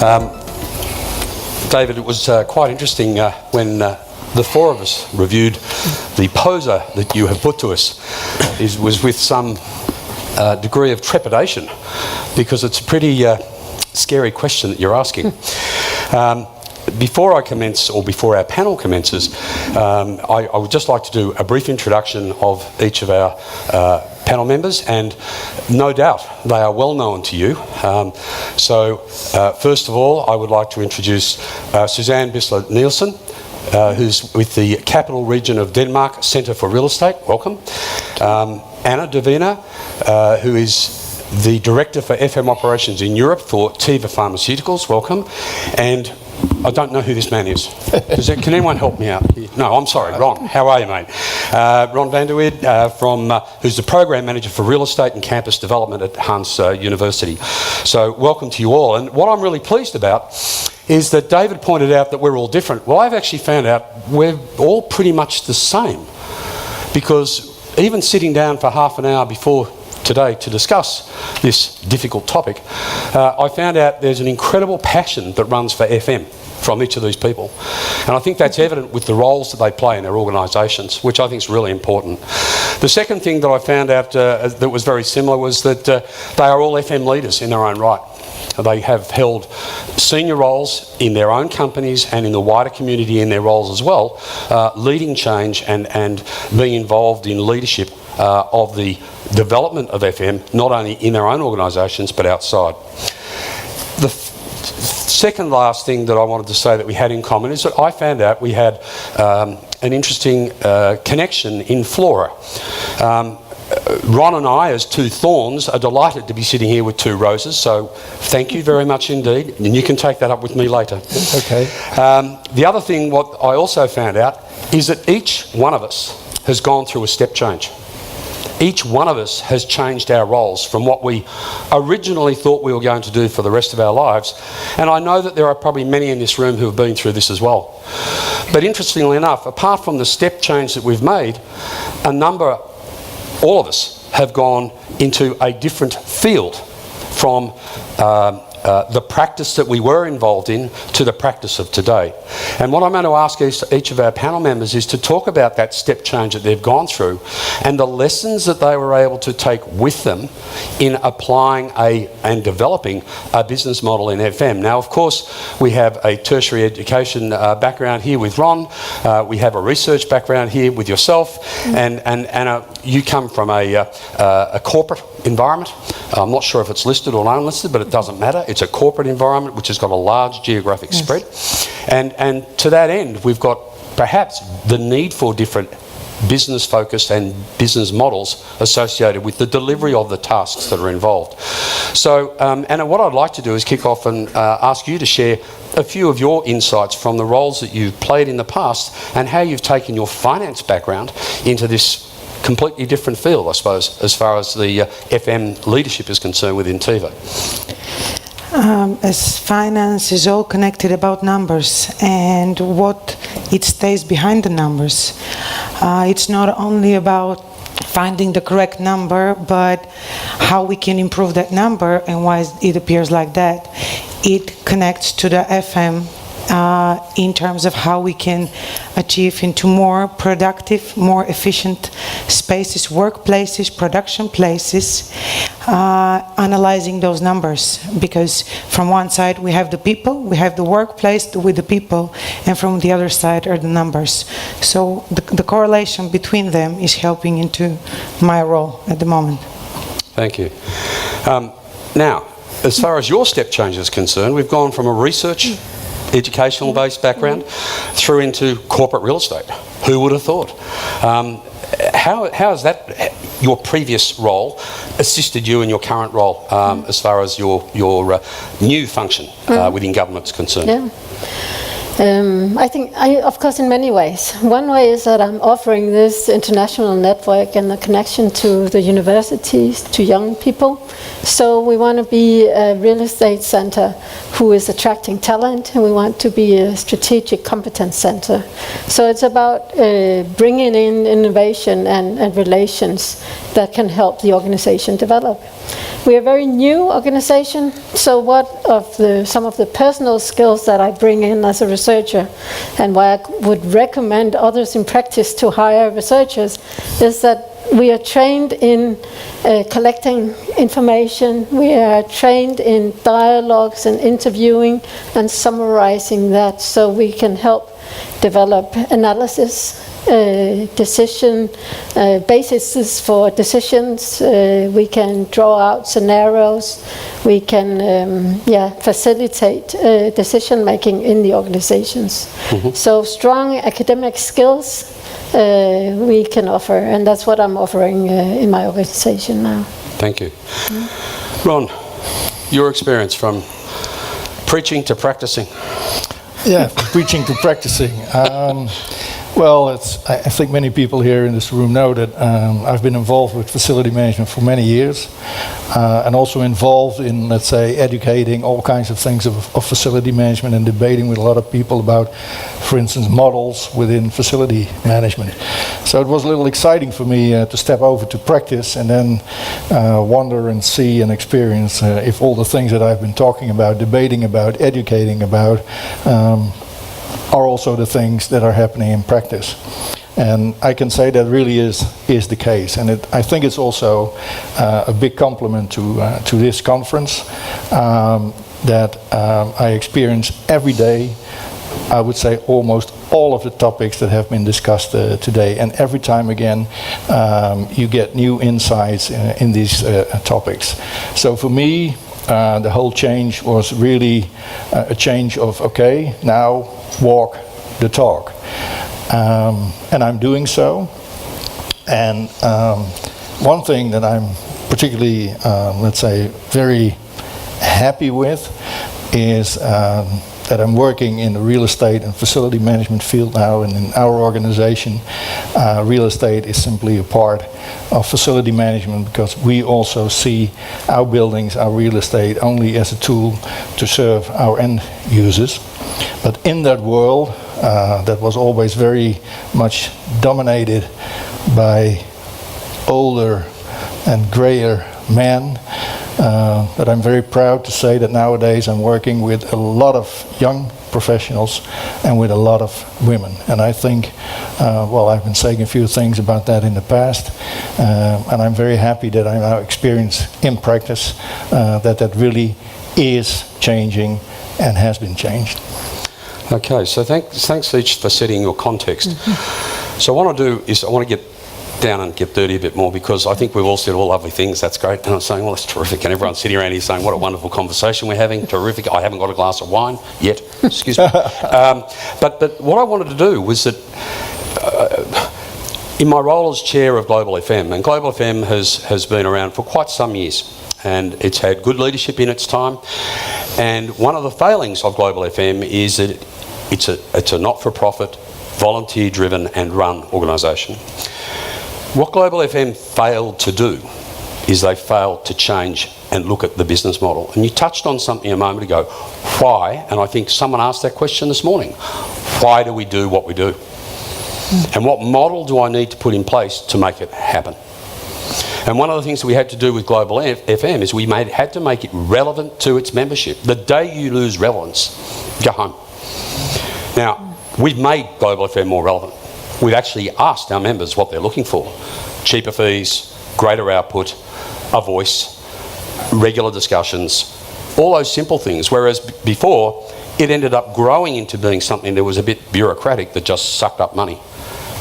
David, it was quite interesting when the four of us reviewed the poser that you have put to us. It was with some degree of trepidation, because it's a pretty scary question that you're asking. Before I commence, or before our panel commences, I would just like to do a brief introduction of each of our panel members, and no doubt they are well known to you. First of all, I would like to introduce Suzanne Bisler Nielsen, who's with the Capital Region of Denmark Centre for Real Estate. Welcome. Anna Davina, who is the Director for FM Operations in Europe for Teva Pharmaceuticals. Welcome. And I don't know who this man is. Can anyone help me out? No, I'm sorry, Ron. How are you, mate? Ron van der Weerd, who's the Program Manager for Real Estate and Campus Development at Hans University. So welcome to you all. And what I'm really pleased about is that David pointed out that we're all different. Well, I've actually found out we're all pretty much the same, because even sitting down for half an hour before today to discuss this difficult topic, I found out there's an incredible passion that runs for FM from each of these people. And I think that's evident with the roles that they play in their organisations, which I think is really important. The second thing that I found out that was very similar was that they are all FM leaders in their own right. They have held senior roles in their own companies and in the wider community in their roles as well, leading change and being involved in leadership of the development of FM, not only in their own organisations but outside. The second last thing that I wanted to say that we had in common is that I found out we had an interesting connection in flora. Ron and I, as two thorns, are delighted to be sitting here with two roses, so thank you very much indeed, and you can take that up with me later. Okay. The other thing what I also found out is that each one of us has gone through a step change. Each one of us has changed our roles from what we originally thought we were going to do for the rest of our lives, and I know that there are probably many in this room who have been through this as well. But interestingly enough, apart from the step change that we've made, all of us have gone into a different field from the practice that we were involved in to the practice of today. And what I'm going to ask each of our panel members is to talk about that step change that they've gone through and the lessons that they were able to take with them in applying and developing a business model in FM. Now, of course, we have a tertiary education background here with Ron. We have a research background here with yourself, and Anna, you come from a corporate environment. I'm not sure if it's listed or unlisted, but it doesn't matter. It's a corporate environment which has got a large geographic spread. And to that end, we've got perhaps the need for different business focused and business models associated with the delivery of the tasks that are involved. So, Anna, what I'd like to do is kick off and ask you to share a few of your insights from the roles that you've played in the past and how you've taken your finance background into this completely different field, I suppose, as far as the FM leadership is concerned within Teva. As finance is all connected about numbers and what it stays behind the numbers. It's not only about finding the correct number, but how we can improve that number and why it appears like that. It connects to the FM in terms of how we can achieve into more productive, more efficient spaces, workplaces, production places, analyzing those numbers. Because from one side we have the people, we have the workplace with the people, and from the other side are the numbers. So the correlation between them is helping into my role at the moment. Thank you. Now, as far as your step change is concerned, we've gone from a research educational based background through into corporate real estate. Who would have thought? How has that, your previous role, assisted you in your current role as far as your new function within government is concerned? Yeah. I think, of course, in many ways. One way is that I'm offering this international network and the connection to the universities, to young people. So we want to be a real estate center who is attracting talent, and we want to be a strategic competence center. So it's about bringing in innovation and relations that can help the organization develop. We are a very new organization, so some of the personal skills that I bring in as a researcher, and why I would recommend others in practice to hire researchers, is that we are trained in collecting information, we are trained in dialogues and interviewing and summarizing that so we can help develop analysis, decision bases for decisions. We can draw out scenarios. We can facilitate decision making in the organizations. So strong academic skills we can offer, and that's what I'm offering in my organization now. Thank you. Ron, your experience from preaching to practicing. Yeah, from preaching to practicing. Well, I think many people here in this room know that I've been involved with facility management for many years, and also involved in, let's say, educating all kinds of things of facility management and debating with a lot of people about, for instance, models within facility management. So it was a little exciting for me to step over to practice and then wonder and see and experience if all the things that I've been talking about, debating about, educating about, are also the things that are happening in practice. And I can say that really is the case. And I think it's also a big compliment to this conference that I experience every day. I would say almost all of the topics that have been discussed today. And every time again, you get new insights in these topics. So for me, the whole change was really a change of, okay, now walk the talk. And I'm doing so. And one thing that I'm particularly, let's say, very happy with is that I'm working in the real estate and facility management field now, and in our organization, real estate is simply a part of facility management, because we also see our buildings, our real estate, only as a tool to serve our end users. But in that world, that was always very much dominated by older and grayer men, that I'm very proud to say that nowadays I'm working with a lot of young professionals and with a lot of women. And I think, well, I've been saying a few things about that in the past, and I'm very happy that I now experience in practice that really is changing and has been changed. Okay, so thanks each for setting your context. So what I want to do is I want to get down and get dirty a bit more, because I think we've all said all lovely things, that's great, and I'm saying, well, that's terrific, and everyone's sitting around here saying what a wonderful conversation we're having, terrific. I haven't got a glass of wine yet, excuse me. But what I wanted to do was that in my role as chair of Global FM, and Global FM has been around for quite some years, and it's had good leadership in its time, and one of the failings of Global FM is that it's a not-for-profit, volunteer-driven and run organisation. What Global FM failed to do is they failed to change and look at the business model. And you touched on something a moment ago. Why? And I think someone asked that question this morning. Why do we do what we do? And what model do I need to put in place to make it happen? And one of the things that we had to do with Global FM is we had to make it relevant to its membership. The day you lose relevance, go home. Now, we've made Global FM more relevant. We've actually asked our members what they're looking for. Cheaper fees, greater output, a voice, regular discussions, all those simple things. Whereas before, it ended up growing into being something that was a bit bureaucratic that just sucked up money.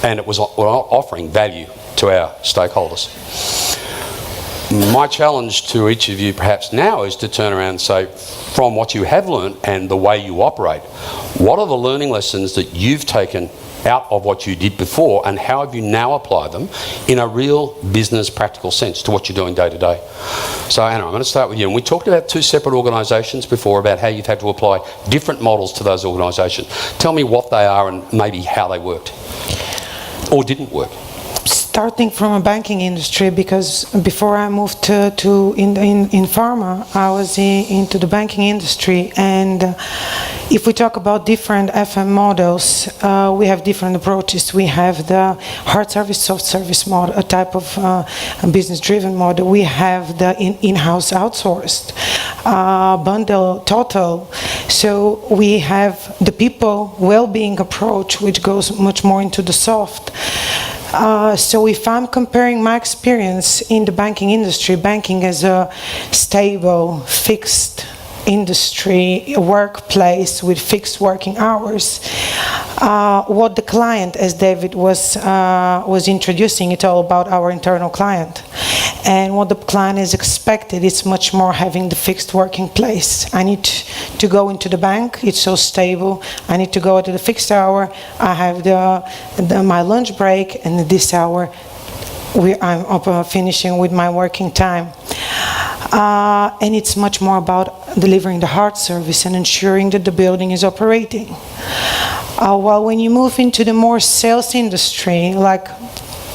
And it was not offering value to our stakeholders. My challenge to each of you perhaps now is to turn around and say, from what you have learned and the way you operate, what are the learning lessons that you've taken out of what you did before, and how have you now applied them in a real business practical sense to what you're doing day to day? So Anna, I'm going to start with you. And we talked about two separate organisations before, about how you've had to apply different models to those organisations. Tell me what they are and maybe how they worked or didn't work. Starting from a banking industry, because before I moved in pharma, I was into the banking industry, and If we talk about different FM models, we have different approaches. We have the hard service, soft service model, a type of business-driven model. We have the in-house outsourced, bundle, total. So we have the people well-being approach, which goes much more into the soft. So if I'm comparing my experience in the banking industry, banking as a stable, fixed industry, a workplace with fixed working hours, what the client, as David was introducing, it's all about our internal client. And what the client is expected is much more having the fixed working place. I need to go into the bank, it's so stable. I need to go to the fixed hour. I have my lunch break, and at this hour I'm up, finishing with my working time. And it's much more about delivering the hard service and ensuring that the building is operating. While when you move into the more sales industry, like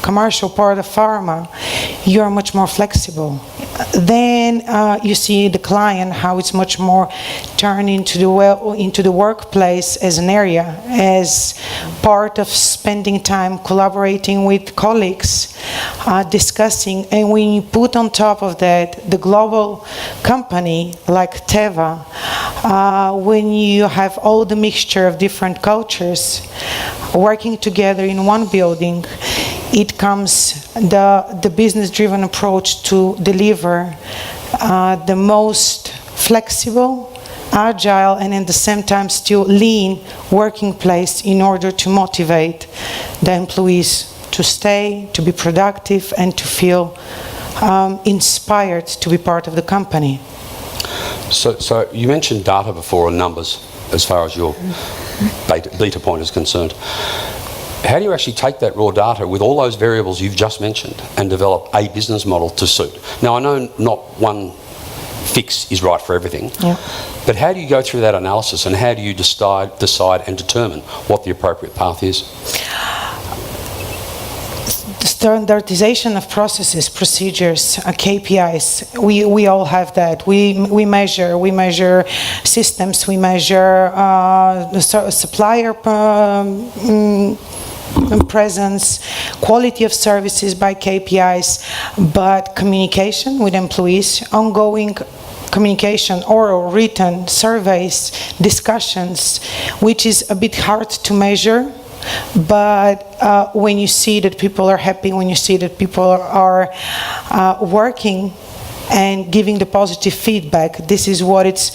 commercial part of pharma, you are much more flexible. Then you see the client, how it's much more turned into the workplace as an area, as part of spending time collaborating with colleagues, discussing. And when you put on top of that the global company like Teva, when you have all the mixture of different cultures working together in one building, it comes the business-driven approach to deliver the most flexible, agile, and at the same time still lean working place in order to motivate the employees to stay, to be productive, and to feel inspired to be part of the company. So you mentioned data before and numbers as far as your beta point is concerned. How do you actually take that raw data with all those variables you've just mentioned and develop a business model to suit? Now, I know not one fix is right for everything, but how do you go through that analysis, and how do you decide and determine what the appropriate path is? Standardization of processes, procedures, KPIs. We all have that. We measure systems. We measure supplier presence, quality of services by KPIs, but communication with employees, ongoing communication, oral, written, surveys, discussions, which is a bit hard to measure. But when you see that people are happy, when you see that people are working and giving the positive feedback, this is what it's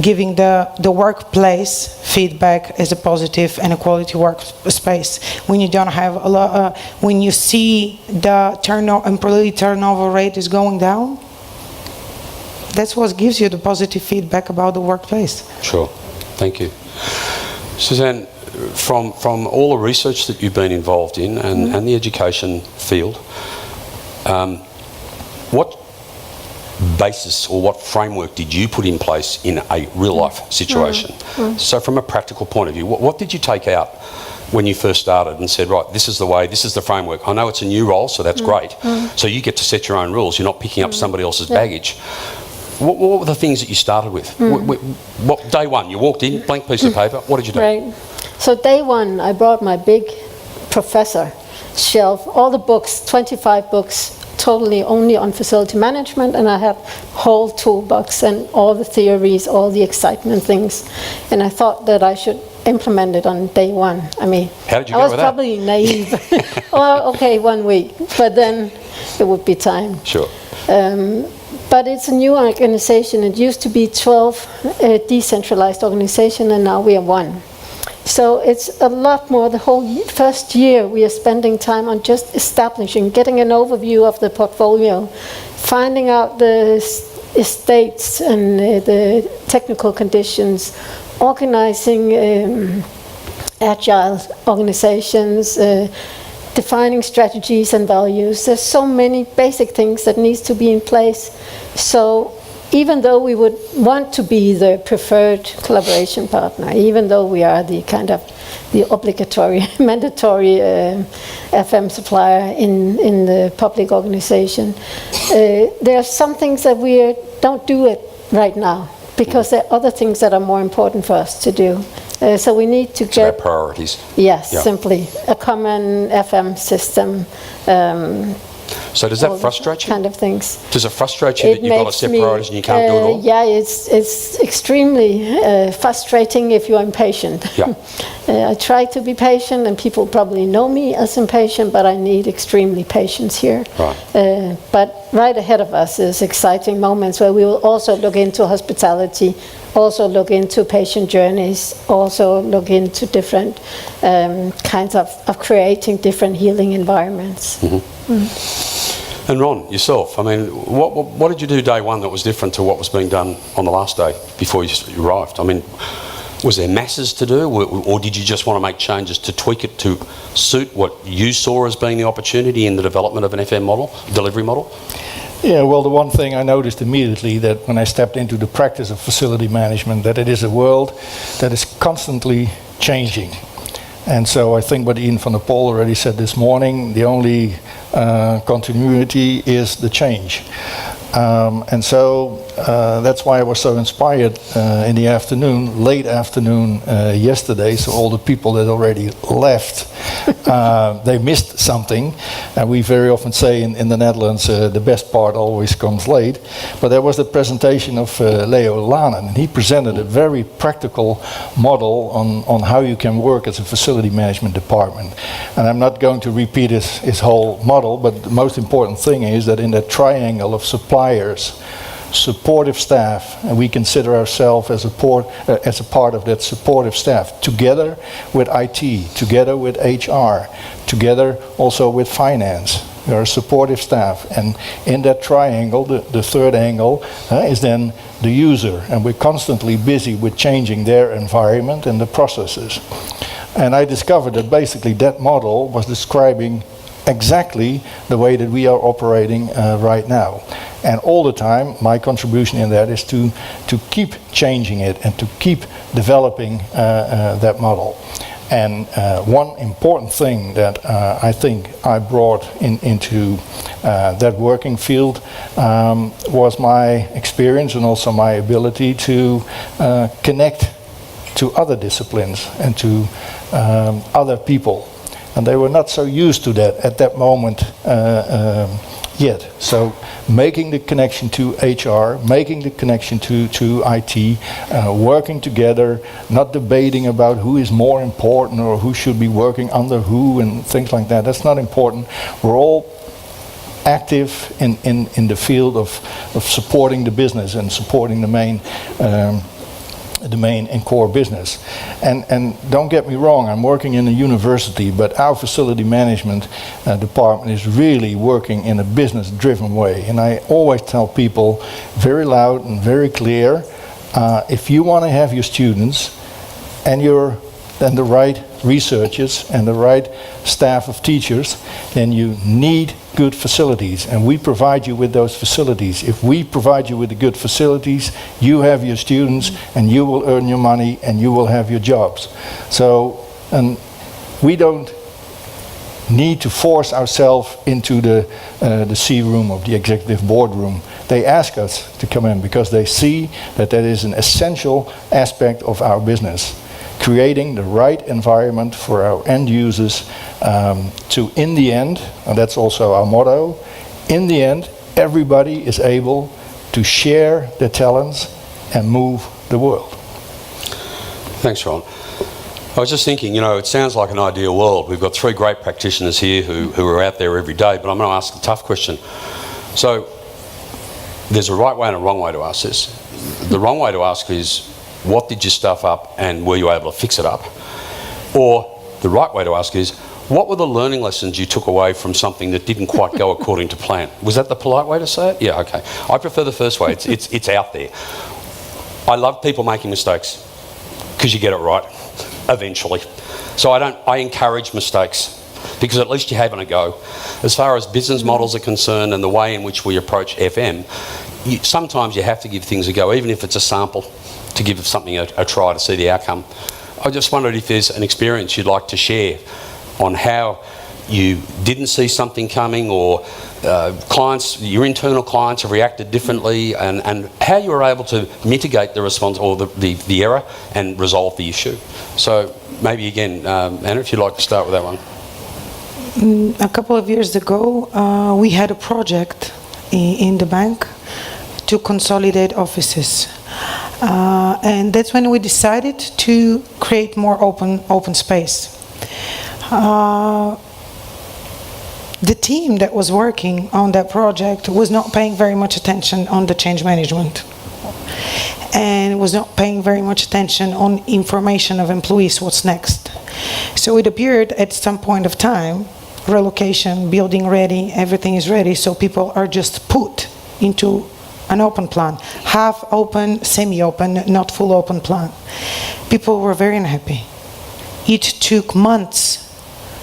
giving the workplace feedback as a positive and a quality workspace. When you don't have a lot, when you see the employee turnover rate is going down, that's what gives you the positive feedback about the workplace. Sure, thank you. Suzanne, from all the research that you've been involved in and the education field, what basis or what framework did you put in place in a real life situation? So from a practical point of view, what did you take out when you first started and said, right, this is the way, this is the framework? I know it's a new role, so that's great. So you get to set your own rules. You're not picking up somebody else's baggage. What were the things that you started with? What day one, you walked in, blank piece of paper, what did you do? Right. So day one, I brought my big professor shelf, all the books, 25 books, totally only on facility management, and I have whole toolbox and all the theories, all the excitement things. And I thought that I should implement it on day one. I mean, how did you I go was with probably naive. Well, okay, 1 week, but then it would be time. Sure. But it's a new organization. It used to be 12 decentralized organization, and now we are 1. So it's a lot more. The whole first year we are spending time on just establishing, getting an overview of the portfolio, finding out the estates and the technical conditions, organizing agile organizations, defining strategies and values. There's so many basic things that needs to be in place. So even though we would want to be the preferred collaboration partner, even though we are the kind of the obligatory, mandatory FM supplier in the public organization, there are some things that we don't do it right now. because there are other things that are more important for us to do. So we need to It's get about priorities. yes, Yeah. simply a common FM system. So does that frustrate you? Kind of things. Does it frustrate you that you've got to set priorities and you can't do it all? Yeah, it's extremely frustrating if you're impatient. Yeah. I try to be patient, and people probably know me as impatient, but I need extremely patience here. Right. But right ahead of us is exciting moments where we will also look into hospitality, also look into patient journeys, also look into different kinds of creating different healing environments. And Ron, yourself, I mean, what did you do day one that was different to what was being done on the last day before you arrived? I mean, was there masses to do, or did you just want to make changes to tweak it to suit what you saw as being the opportunity in the development of an FM model, delivery model? Yeah, well, the one thing I noticed immediately that when I stepped into the practice of facility management, that it is a world that is constantly changing. And so I think what Ian van der Pol already said this morning, the only continuity is the change. And so that's why I was so inspired in the afternoon, late afternoon yesterday. So all the people that already left, they missed something. And we very often say in the Netherlands, the best part always comes late. But there was the presentation of Leo Lanen, and he presented a very practical model on how you can work as a facility management department. And I'm not going to repeat his whole model, but the most important thing is that in that triangle of suppliers, supportive staff, and we consider ourselves as a part of that supportive staff, together with IT, together with HR, together also with finance. We are a supportive staff, and in that triangle, the third angle is then the user, and we're constantly busy with changing their environment and the processes. And I discovered that basically that model was describing exactly the way that we are operating right now. And all the time, my contribution in that is to keep changing it and to keep developing that model. And one important thing that I think I brought into that working field was my experience and also my ability to connect to other disciplines and to other people. And they were not so used to that at that moment yet. So making the connection to HR, making the connection to IT, working together, not debating about who is more important or who should be working under who and things like that. That's not important. We're all active in the field of supporting the business and supporting the main and core business. And don't get me wrong, I'm working in a university, but our facility management department is really working in a business-driven way. And I always tell people very loud and very clear, if you want to have your students and the right researchers and the right staff of teachers, then you need good facilities, and we provide you with those facilities. If we provide you with the good facilities, you have your students and you will earn your money and you will have your jobs. So, and we don't need to force ourselves into the C room of the executive boardroom. They ask us to come in because they see that that is an essential aspect of our business. Creating the right environment for our end users to, in the end, and that's also our motto, in the end, everybody is able to share their talents and move the world. Thanks, Ron. I was just thinking, you know, it sounds like an ideal world. We've got three great practitioners here who are out there every day, but I'm going to ask a tough question. So, there's a right way and a wrong way to ask this. The wrong way to ask is, what did you stuff up and were you able to fix it up? Or the right way to ask is, what were the learning lessons you took away from something that didn't quite go according to plan? Was that the polite way to say it? Yeah, okay. I prefer the first way. It's out there. I love people making mistakes because you get it right eventually. So I encourage mistakes because at least you're having a go. As far as business models are concerned and the way in which we approach FM, sometimes you have to give things a go, even if it's a sample, to give something a try to see the outcome. I just wondered if there's an experience you'd like to share on how you didn't see something coming, or clients, your internal clients have reacted differently, and how you were able to mitigate the response or the error and resolve the issue. So maybe again, Anna, if you'd like to start with that one. A couple of years ago, we had a project in the bank to consolidate offices. And that's when we decided to create more open space. The team that was working on that project was not paying very much attention on the change management, and was not paying very much attention on information of employees, what's next. So it appeared at some point of time, relocation, building ready, everything is ready, so people are just put into an open plan, half open, semi-open, not full open plan. People were very unhappy. It took months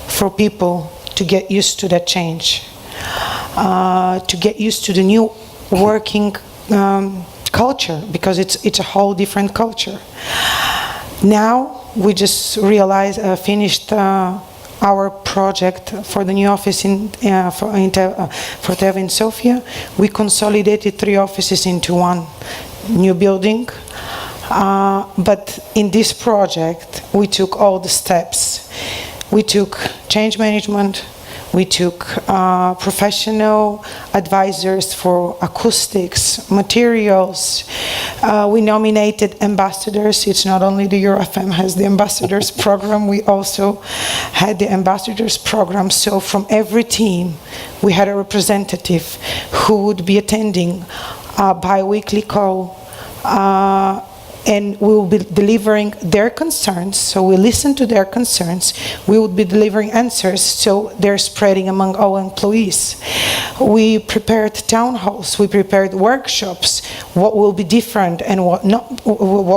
for people to get used to that change, to get used to the new working culture, because it's a whole different culture. Now we just realized, finished our project for the new office for TEV in Sofia. We consolidated 3 offices into one new building. But in this project, we took all the steps. We took change management, we took professional advisors for acoustics, materials. We nominated ambassadors. It's not only the EuroFM has the ambassadors program, we also had the ambassadors program. So from every team, we had a representative who would be attending a bi-weekly call, and we will be delivering their concerns. So we listen to their concerns. We will be delivering answers, so they're spreading among our employees. We prepared town halls. We prepared workshops. What will be different and what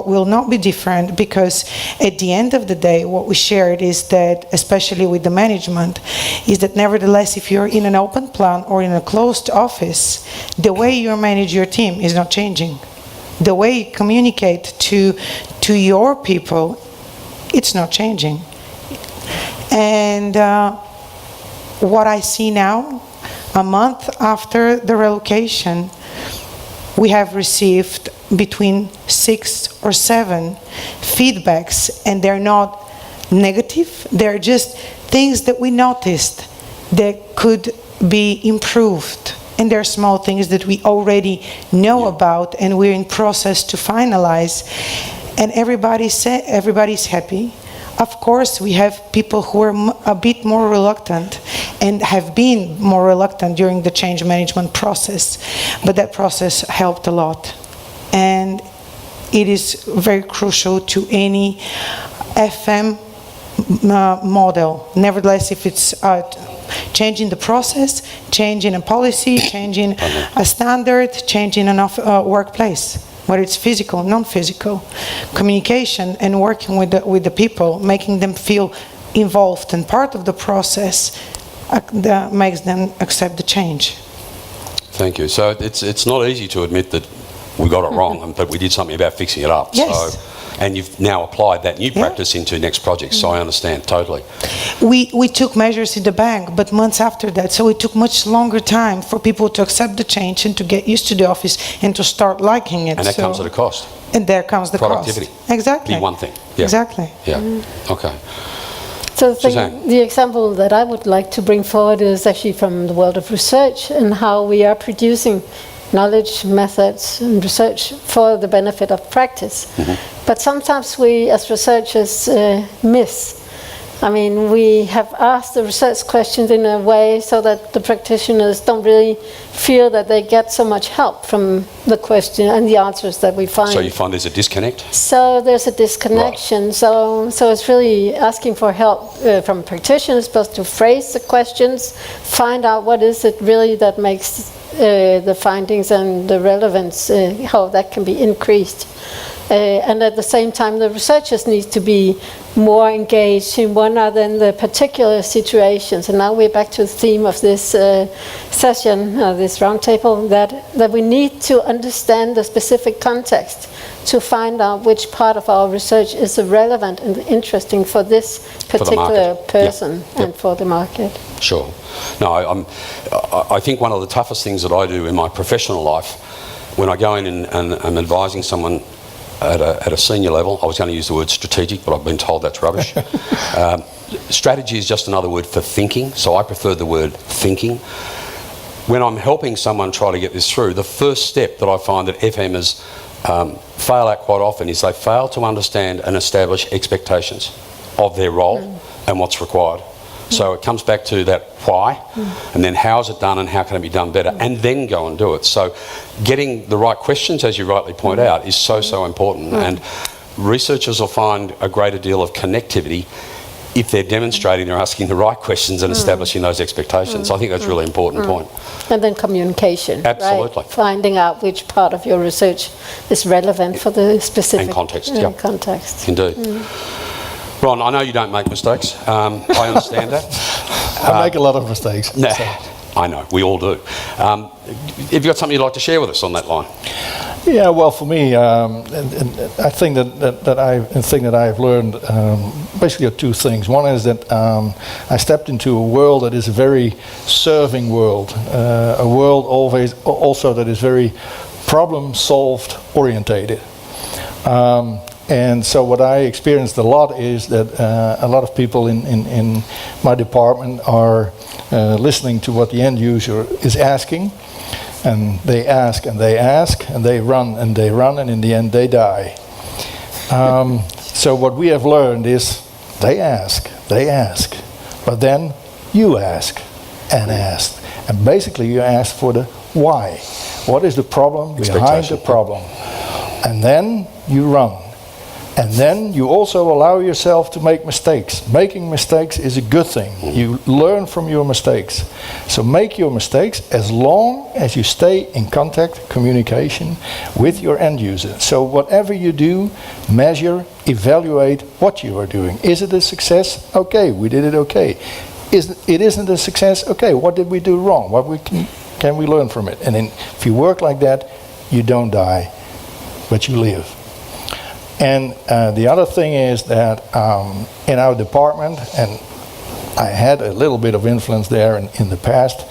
will not be different, because at the end of the day, what we shared is that, especially with the management, is that nevertheless, if you're in an open plan or in a closed office, the way you manage your team is not changing. The way you communicate to your people, it's not changing. And what I see now, a month after the relocation, we have received between 6 or 7 feedbacks, and they're not negative, they're just things that we noticed that could be improved. And there are small things that we already know about, and we're in process to finalize. And everybody's happy. Of course, we have people who are a bit more reluctant and have been more reluctant during the change management process. But that process helped a lot. And it is very crucial to any FM model. Nevertheless, if it's changing the process, changing a policy, changing a standard, changing a workplace, whether it's physical, non-physical, communication and working with the people, making them feel involved and part of the process, that makes them accept the change. Thank you. So it's not easy to admit that we got it wrong, but we did something about fixing it up. Yes. So, and you've now applied that new practice into next projects, so I understand totally. We took measures in the bank, but months after that, so it took much longer time for people to accept the change and to get used to the office and to start liking it. And that comes at a cost. And there comes the productivity. cost. Exactly. Be one thing. Yeah. Exactly. Yeah. Okay. So Suzanne. the example that I would like to bring forward is actually from the world of research and how we are producing knowledge, methods, and research for the benefit of practice. But sometimes we, as researchers, miss. I mean, we have asked the research questions in a way so that the practitioners don't really feel that they get so much help from the question and the answers that we find. So you find there's a disconnect? So there's a disconnection. Right. So it's really asking for help from practitioners, both to phrase the questions, find out what is it really that makes the findings and the relevance, how that can be increased. And at the same time, the researchers need to be more engaged in one other than the particular situations. And now we're back to the theme of this session, this roundtable, that we need to understand the specific context to find out which part of our research is relevant and interesting for this particular person and for the market. Sure. No, I think one of the toughest things that I do in my professional life, when I go in and I'm advising someone at a senior level, I was going to use the word strategic, but I've been told that's rubbish. Strategy is just another word for thinking, so I prefer the word thinking. When I'm helping someone try to get this through, the first step that I find that FMers fail at quite often is they fail to understand and establish expectations of their role and what's required. So it comes back to that why, and then how is it done and how can it be done better, and then go and do it. So getting the right questions, as you rightly point out, is so important. And researchers will find a greater deal of connectivity if they're demonstrating they're asking the right questions and establishing those expectations. I think that's a really important point. And then communication. Absolutely. Right? Finding out which part of your research is relevant for the specific And context, context. Indeed. Ron, I know you don't make mistakes. I understand that. I make a lot of mistakes. Nah, I know, we all do. Have you got something you'd like to share with us on that line? Yeah, well, for me, I think that I've learned basically are two things. One is that I stepped into a world that is a very serving world, a world always also that is very problem-solved orientated. And so what I experienced a lot is that a lot of people in my department are listening to what the end user is asking, and they ask and they ask and they run and they run, and in the end they die. So what we have learned is they ask, but then you ask and ask, and basically you ask for the why. What is the problem behind the problem? And then you run. And then you also allow yourself to make mistakes. Making mistakes is a good thing. You learn from your mistakes. So make your mistakes as long as you stay in contact, communication with your end user. So whatever you do, measure, evaluate what you are doing. Is it a success? Okay, we did it okay. It isn't a success? Okay, what did we do wrong? What can we learn from it? And then if you work like that, you don't die, but you live. And the other thing is that in our department, and I had a little bit of influence there in the past,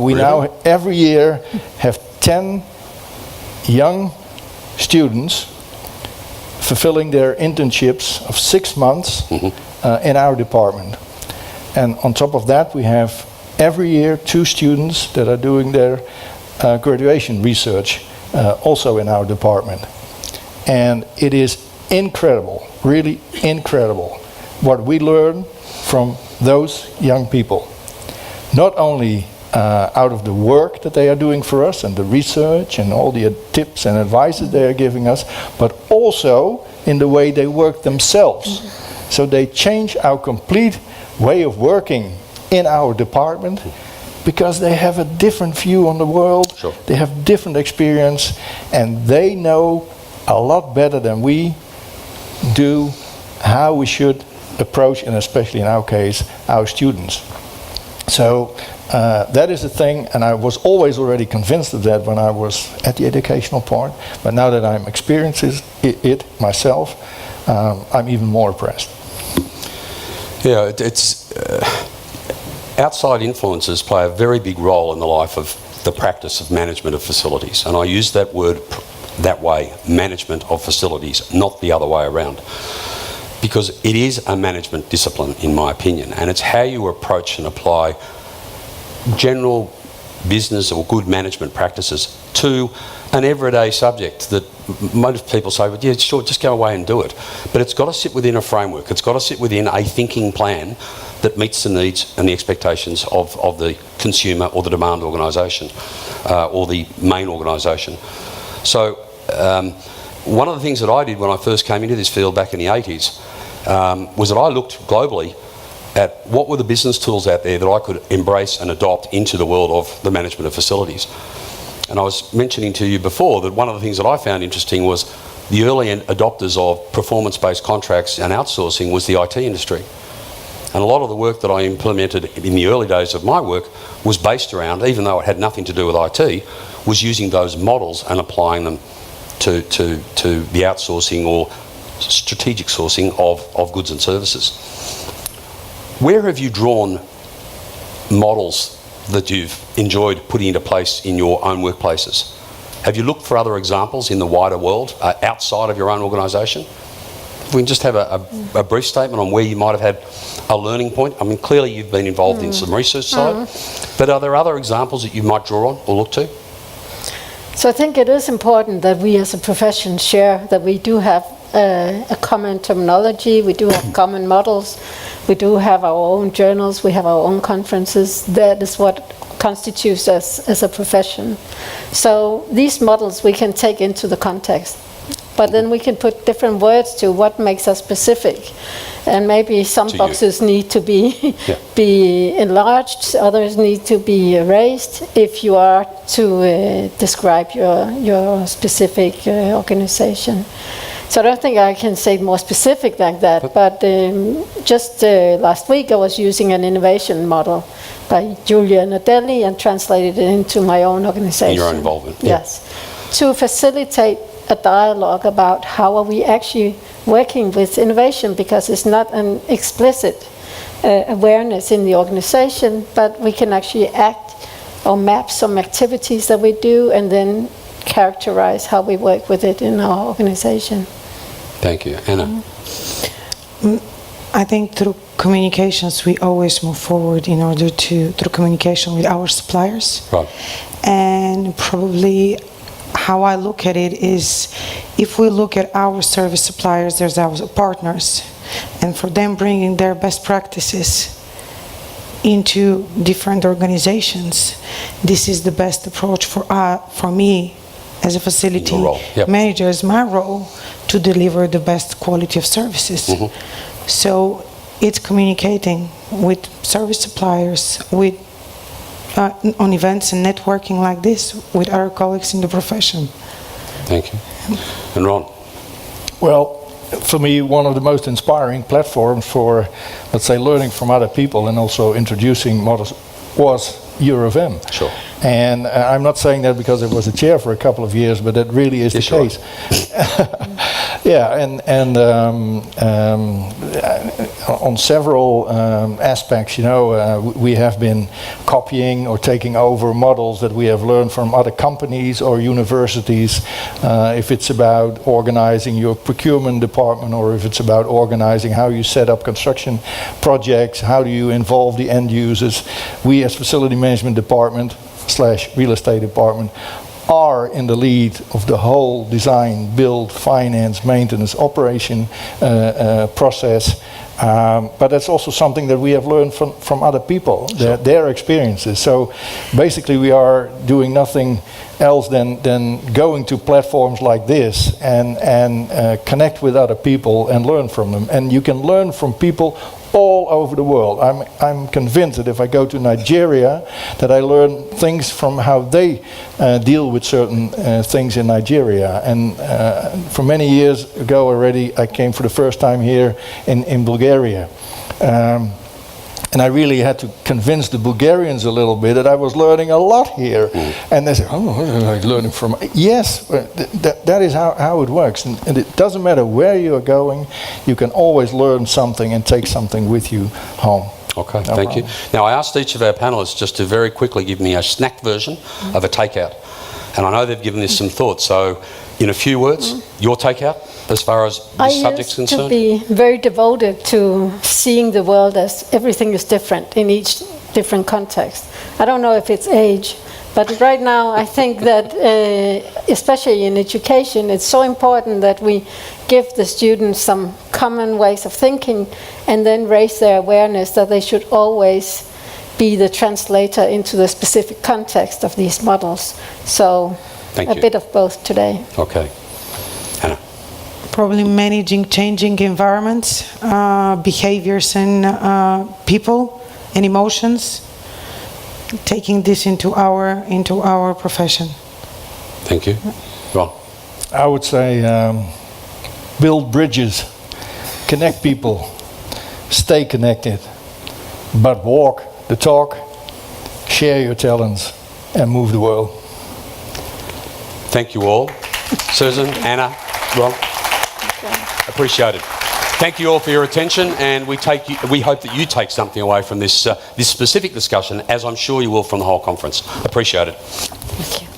we now every year have 10 young students fulfilling their internships of 6 months in our department. And on top of that, we have every year 2 students that are doing their graduation research also in our department. And it is incredible, really incredible, what we learn from those young people. Not only out of the work that they are doing for us and the research and all the tips and advices they are giving us, but also in the way they work themselves. So they change our complete way of working in our department because they have a different view on the world, they have different experience, and they know a lot better than we do how we should approach, and especially in our case, our students. So that is the thing, and I was always already convinced of that when I was at the educational part, but now that I'm experiencing it myself, I'm even more impressed. Yeah, it's outside influences play a very big role in the life of the practice of management of facilities, and I use that word that way, management of facilities, not the other way around. Because it is a management discipline, in my opinion, and it's how you approach and apply general business or good management practices to an everyday subject that most people say, well, yeah, sure, just go away and do it. But it's got to sit within a framework. It's got to sit within a thinking plan that meets the needs and the expectations of the consumer or the demand organisation or the main organisation. So one of the things that I did when I first came into this field back in the 80s was that I looked globally at what were the business tools out there that I could embrace and adopt into the world of the management of facilities. And I was mentioning to you before that one of the things that I found interesting was the early adopters of performance-based contracts and outsourcing was the IT industry. And a lot of the work that I implemented in the early days of my work was based around, even though it had nothing to do with IT, was using those models and applying them to the outsourcing or strategic sourcing of goods and services. Where have you drawn models that you've enjoyed putting into place in your own workplaces? Have you looked for other examples in the wider world outside of your own organisation? If we can just have a brief statement on where you might have had a learning point. I mean, clearly you've been involved in some research side, but are there other examples that you might draw on or look to? So I think it is important that we as a profession share that we do have a common terminology, we do have common models, we do have our own journals, we have our own conferences. That is what constitutes us as a profession. So these models we can take into the context, but then we can put different words to what makes us specific. And maybe some boxes need to be be enlarged, others need to be erased if you are to describe your specific organization. So I don't think I can say more specific like that, but just last week I was using an innovation model by Julia Nadelli and translated it into my own organization. Your own involvement. Yes. To facilitate a dialogue about how are we actually working with innovation, because it's not an explicit awareness in the organization, but we can actually act or map some activities that we do and then characterize how we work with it in our organization. Thank you. Anna? I think through communications we always move forward in order to, through communication with our suppliers. Right. And probably how I look at it is, if we look at our service suppliers, there's our partners, and for them bringing their best practices into different organizations, this is the best approach for me as a facility manager, as my role, to deliver the best quality of services. So it's communicating with service suppliers, with on events and networking like this with our colleagues in the profession. Thank you. And Ron? Well, for me, one of the most inspiring platforms for, let's say, learning from other people and also introducing models was EFM. Sure. And I'm not saying that because it was a chair for a couple of years, but that really is the case. Yeah, and on several aspects, you know, we have been copying or taking over models that we have learned from other companies or universities. If it's about organizing your procurement department, or if it's about organizing how you set up construction projects, how do you involve the end users, we as facility management department / real estate department are in the lead of the whole design, build, finance, maintenance, operation process. But that's also something that we have learned from other people, their experiences. So basically we are doing nothing else than going to platforms like this and connect with other people and learn from them. And you can learn from people all over the world. I'm convinced that if I go to Nigeria, that I learn things from how they deal with certain things in Nigeria. And for many years ago already, I came for the first time here in Bulgaria. And I really had to convince the Bulgarians a little bit that I was learning a lot here. And they said, oh, I'm learning from... Yes, that is how it works. And it doesn't matter where you are going, you can always learn something and take something with you home. Okay, thank you. Now, I asked each of our panellists just to very quickly give me a snack version of a takeout. And I know they've given this some thought. So, in a few words, your takeout as far as this subject's concerned? I used to be very devoted to seeing the world as everything is different in each different context. I don't know if it's age, but right now I think that, especially in education, it's so important that we give the students some common ways of thinking and then raise their awareness that they should always be the translator into the specific context of these models. So a bit of both today. Okay. Anna? Probably managing changing environments, behaviors and people and emotions, taking this into our profession. Thank you. Ron? I would say build bridges, connect people, stay connected, but walk the talk, share your talents, and move the world. Thank you all. Susan, Anna, Rob, appreciate it. Thank you all for your attention, and we hope that you take something away from this specific discussion, as I'm sure you will from the whole conference. Appreciate it. Thank you.